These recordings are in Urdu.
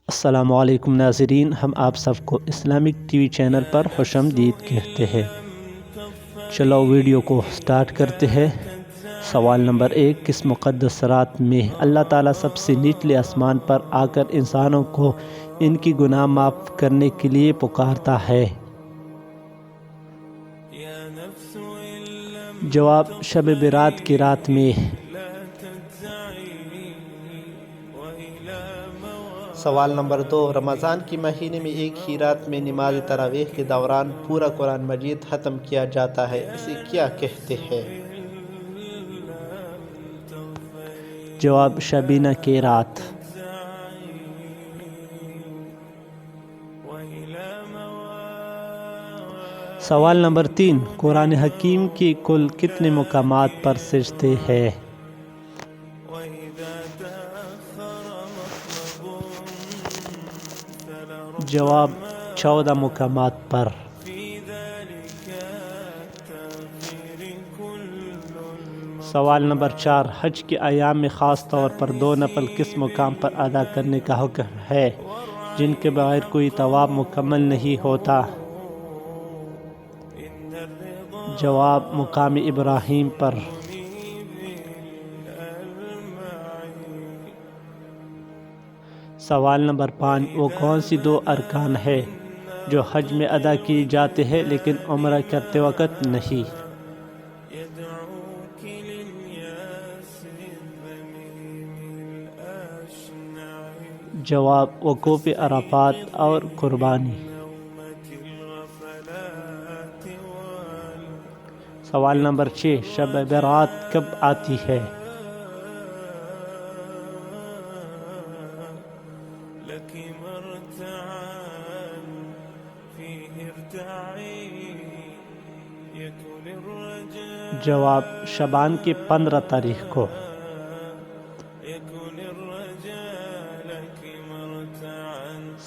السلام علیکم ناظرین، ہم آپ سب کو اسلامک ٹی وی چینل پر خوش آمدید کہتے ہیں۔ چلو ویڈیو کو سٹارٹ کرتے ہیں۔ سوال نمبر 1، کس مقدس رات میں اللہ تعالیٰ سب سے نچلے آسمان پر آ کر انسانوں کو ان کی گناہ معاف کرنے کے لیے پکارتا ہے؟ جواب، شب برات کی رات میں۔ سوال نمبر 2، رمضان کے مہینے میں ایک ہی رات میں نماز تراویح کے دوران پورا قرآن مجید ختم کیا جاتا ہے، اسے کیا کہتے ہیں؟ جواب، شبینہ کی رات۔ سوال نمبر 3، قرآن حکیم کے کل کتنے مقامات پر سجدے ہیں؟ جواب، 14 مقامات پر۔ سوال نمبر 4، حج کے ایام میں خاص طور پر 2 نفل کس مقام پر ادا کرنے کا حکم ہے جن کے بغیر کوئی طواف مکمل نہیں ہوتا؟ جواب، مقام ابراہیم پر۔ سوال نمبر 5، وہ کون سی 2 ارکان ہے جو حج میں ادا کیے جاتے ہیں لیکن عمرہ کرتے وقت نہیں؟ جواب، وقوف عرفات اور قربانی۔ سوال نمبر 6، شب برات کب آتی ہے؟ جواب، شعبان کی 15 تاریخ کو۔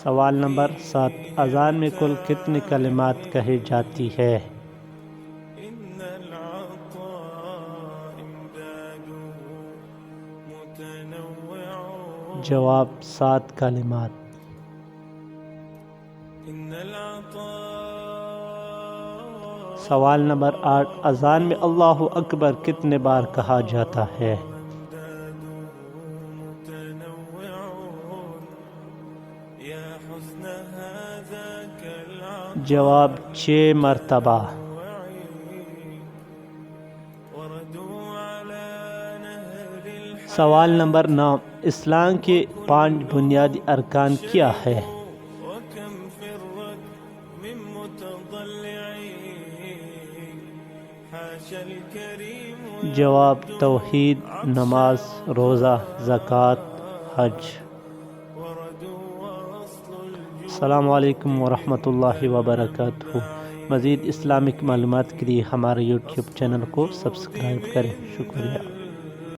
سوال نمبر 7، اذان میں کل کتنی کلمات کہی جاتی ہے؟ جواب، 7 کلمات۔ سوال نمبر 8، اذان میں اللہ اکبر کتنے بار کہا جاتا ہے؟ جواب، 6 مرتبہ۔ سوال نمبر 9، اسلام کے 5 بنیادی ارکان کیا ہے؟ جواب، توحید، نماز، روزہ، زکوٰۃ، حج۔ السلام علیکم ورحمۃ اللہ وبرکاتہ۔ مزید اسلامک معلومات کے لیے ہمارے یوٹیوب چینل کو سبسکرائب کریں۔ شکریہ۔